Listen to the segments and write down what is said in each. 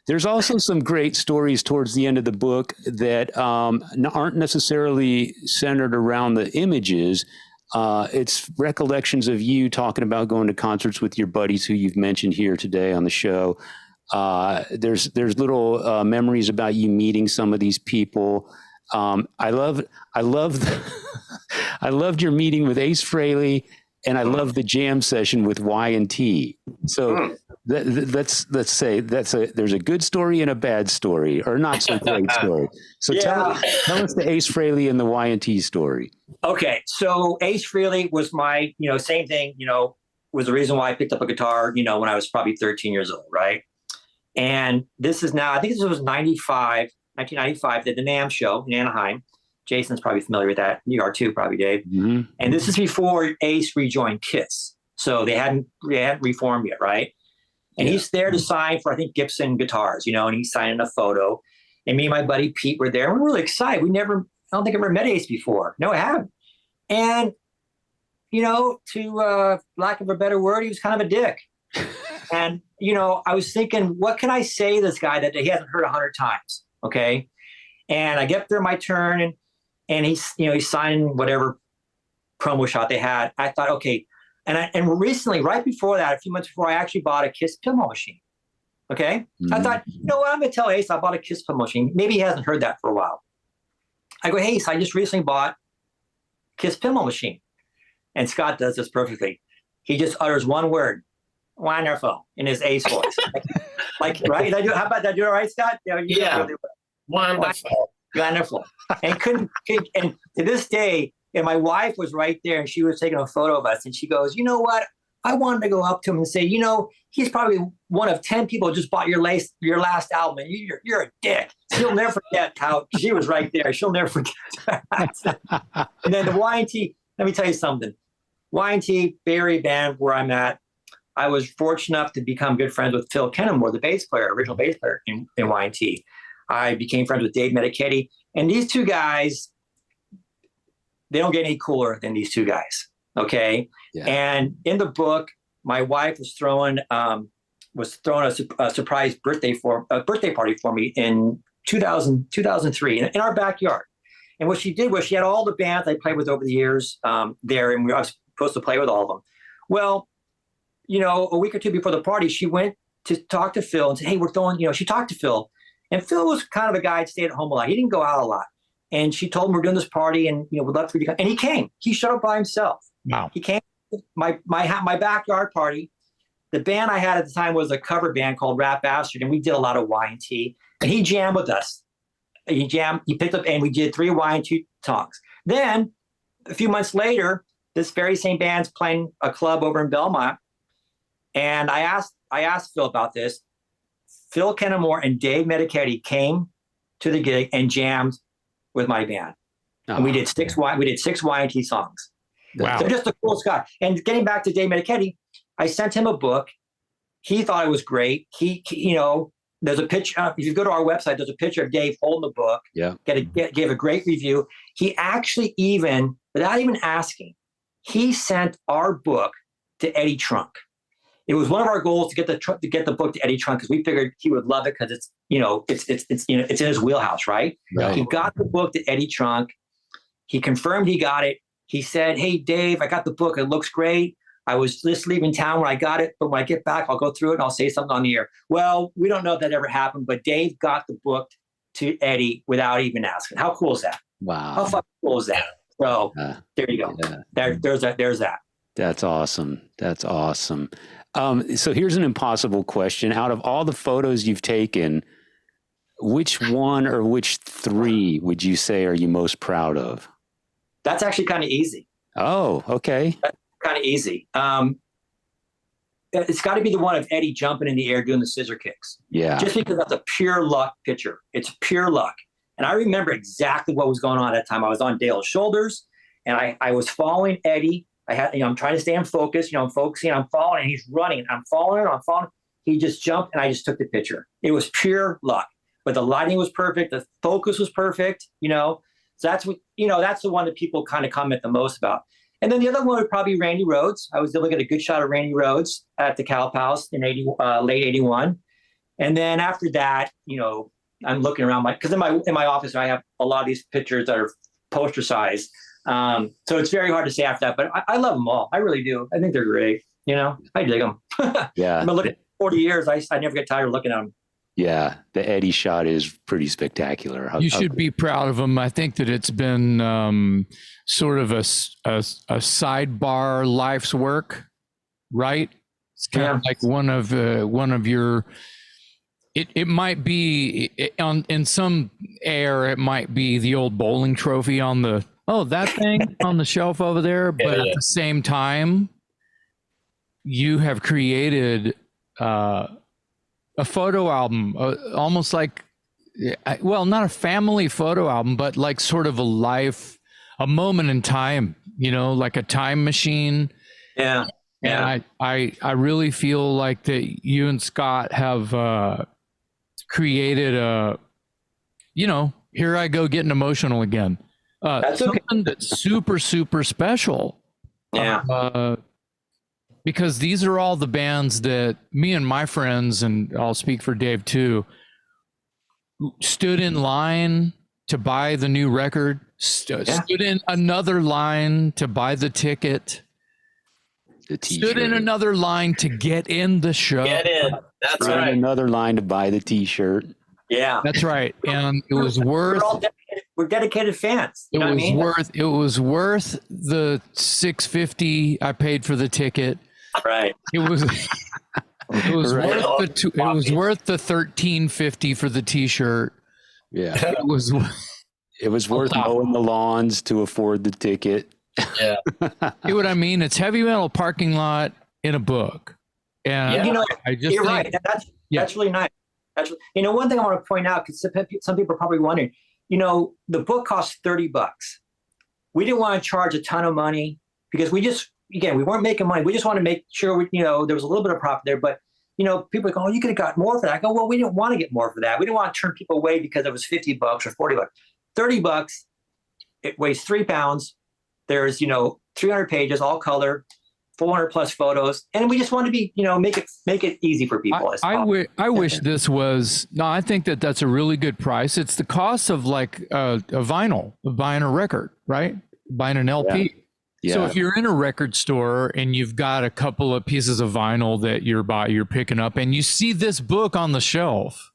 There's also some great stories towards the end of the book that aren't necessarily centered around the images. It's recollections of you talking about going to concerts with your buddies who you've mentioned here today on the show. There's little memories about you meeting some of these people. I loved I loved your meeting with Ace Frehley, and I love the jam session with Y&T. So let's say there's a good story and a bad story, or not so great story. So tell us the Ace Frehley and the Y&T story. Okay, so Ace Frehley was my, same thing, was the reason why I picked up a guitar, when I was probably 13 years old, right? And this is now, I think this was 1995, the NAMM show in Anaheim. Jason's probably familiar with that. You are too, probably, Dave. Mm-hmm. And this is before Ace rejoined Kiss. So they hadn't reformed yet, right? And he's there to sign for, I think, Gibson guitars, and he's signing a photo. And me and my buddy Pete were there. And we're really excited. I don't think I've ever met Ace before. No, I haven't. And, to lack of a better word, he was kind of a dick. And, I was thinking, what can I say to this guy that he hasn't heard 100 times? Okay. And I get there my turn and he's signing whatever promo shot they had. I thought, okay. And recently, right before that, a few months before, I actually bought a Kiss pinball machine. Okay. Mm-hmm. I thought, you know what? I'm going to tell Ace I bought a Kiss pinball machine. Maybe he hasn't heard that for a while. I go, hey, Ace, I just recently bought Kiss pinball machine. And Scott does this perfectly. He just utters one word, wonderful, in his Ace voice. like, right? How about that? Do it all right, Scott? Yeah. Wonderful. Wonderful. And and to this day, and my wife was right there and she was taking a photo of us and she goes, you know what? I wanted to go up to him and say, he's probably one of 10 people who just bought your last album. And you're a dick. She'll never forget how she was right there. She'll never forget that. And then the Y&T, let me tell you something. Y&T, Barry band where I'm at, I was fortunate enough to become good friends with Phil Kennemore, the original bass player in Y&T. I became friends with Dave Medichetti. And these two guys, they don't get any cooler than these two guys. Okay. Yeah. And in the book, my wife was throwing a surprise birthday party for me in 2003 in our backyard. And what she did was she had all the bands I played with over the years there, and I was supposed to play with all of them. Well, a week or two before the party, she went to talk to Phil and said, hey, we're throwing, she talked to Phil. And Phil was kind of a guy that stayed at home a lot. He didn't go out a lot. And she told him we're doing this party and, we'd love for you to come. And he came. He showed up by himself. Wow. He came to my backyard party. The band I had at the time was a cover band called Rap Bastard, and we did a lot of Y&T. And he jammed with us. He picked up, and we did 3 Y&T songs. Then, a few months later, this very same band's playing a club over in Belmont. And I asked Phil about this. Phil Kennemore and Dave Medichetti came to the gig and jammed with my band. Oh. And we did 6 Y&T songs. Wow. So just a cool guy. And getting back to Dave Medichetti, I sent him a book. He thought it was great. He there's a picture. If you go to our website, there's a picture of Dave holding the book. Yeah. Gave a great review. He actually without even asking, he sent our book to Eddie Trunk. It was one of our goals to get the book to Eddie Trunk because we figured he would love it because it's in his wheelhouse, right? Right? He got the book to Eddie Trunk. He confirmed he got it. He said, "Hey Dave, I got the book. It looks great. I was just leaving town when I got it, but when I get back, I'll go through it and I'll say something on the air." Well, we don't know if that ever happened, but Dave got the book to Eddie without even asking. How cool is that? Wow. How fucking cool is that? So there you go. Yeah. There's that. That's awesome. That's awesome. So here's an impossible question. Out of all the photos you've taken, which one or which 3 would you say are you most proud of? That's actually kind of easy. Oh, okay. That's kind of easy. It's got to be the one of Eddie jumping in the air doing the scissor kicks. Yeah. Just because that's a pure luck picture. It's pure luck. And I remember exactly what was going on at that time. I was on Dale's shoulders and I was following Eddie. I'm trying to stay in focus. I'm focusing, I'm following, and he's running. I'm following. He just jumped, and I just took the picture. It was pure luck. But the lighting was perfect. The focus was perfect. So that's what that's the one that people kind of comment the most about. And then the other one would probably be Randy Rhoads. I was able to get a good shot of Randy Rhoads at the Calp House in late '81. And then after that, I'm looking around because in my office, I have a lot of these pictures that are poster size. So it's very hard to say after that, but I love them all. I really do. I think they're great. I dig them. Yeah. I've been looking at 40 years. I never get tired of looking at them. Yeah. The Eddie shot is pretty spectacular. You should be proud of them. I think that it's been sort of a sidebar life's work, right? It's kind of like one of your. It might be in some air. It might be the old bowling trophy on that thing on the shelf over there. But at the same time, you have created a photo album, almost like, well, not a family photo album, but like sort of a moment in time. Like a time machine. Yeah. And I really feel like that you and Scott have created here I go getting emotional again. That's okay. Something that's super, super special. Yeah. Because these are all the bands that me and my friends, and I'll speak for Dave too, stood in line to buy the new record, stood in another line to buy the ticket. Stood in another line to get in the show. Get in. That's right. Another line to buy the T-shirt. Yeah, that's right. And it was worth. We're dedicated fans. It was worth the $6.50 I paid for the ticket. Right. It was. It was Right. worth the $13.50 for the T-shirt. Yeah. It was worth mowing the lawns to afford the ticket. Yeah. See what I mean? It's heavy metal parking lot in a book. And I just you're right. That's really nice. One thing I want to point out, because some people are probably wondering, the book costs $30. We didn't want to charge a ton of money because we weren't making money. We just want to make sure there was a little bit of profit there. But people go, you could have got more for that. I go, well, we didn't want to get more for that. We didn't want to turn people away because it was $50 or $40. $30. It weighs 3 pounds. There's 300 pages, all color, 400 plus photos, and we just want to be make it easy for people. I wish this was. No, I think that's a really good price. It's the cost of like a vinyl, buying a record, right? Buying an LP. Yeah. So if you're in a record store and you've got a couple of pieces of vinyl that you're picking up, and you see this book on the shelf,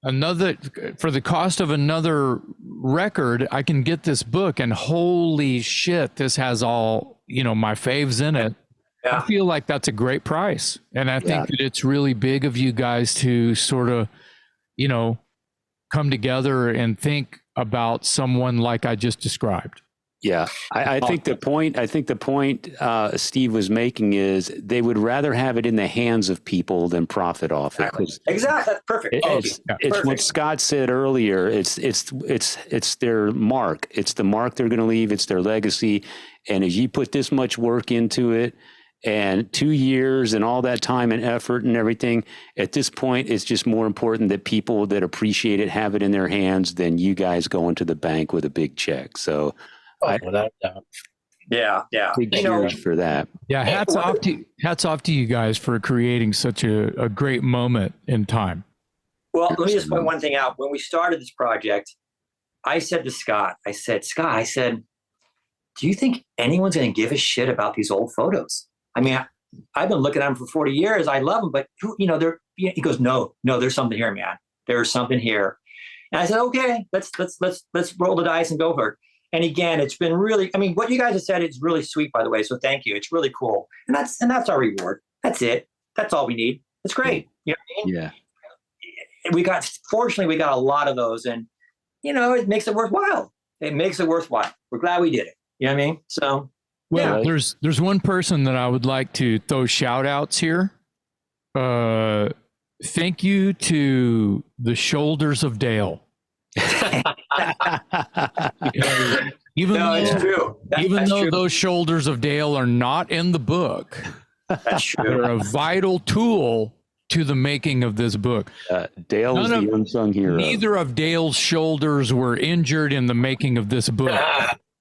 for the cost of another record, I can get this book, and holy shit, this has all my faves in it. Yeah. I feel like that's a great price, and I think that it's really big of you guys to sort of come together and think about someone like I just described. Yeah, I think the point Steve was making is they would rather have it in the hands of people than profit off it. Exactly, that's perfect. It's what Scott said earlier. It's their mark. It's the mark they're going to leave. It's their legacy. And if you put this much work into it, and 2 years and all that time and effort and everything, at this point, it's just more important that people that appreciate it have it in their hands than you guys going to the bank with a big check. So. Without doubt. Yeah. Big cheers for that. Yeah, hats off to you guys for creating such a great moment in time. Well, let me just point one thing out. When we started this project, I said to Scott, Scott, do you think anyone's going to give a shit about these old photos? I mean, I've been looking at them for 40 years. I love them, but he goes, no, there's something here, man. There's something here. And I said, okay, let's roll the dice and go for it. And again, it's been really, what you guys have said is really sweet, by the way. So thank you. It's really cool. And that's our reward. That's it. That's all we need. It's great. You know what I mean? Yeah. Fortunately, we got a lot of those, and it makes it worthwhile. We're glad we did it. You know what I mean? So, there's one person that I would like to throw shout outs here. Thank you to the Shoulders of Dale. Even though those Shoulders of Dale are not in the book, that's true. They're a vital tool to the making of this book. Dale is the unsung hero. Neither of Dale's shoulders were injured in the making of this book.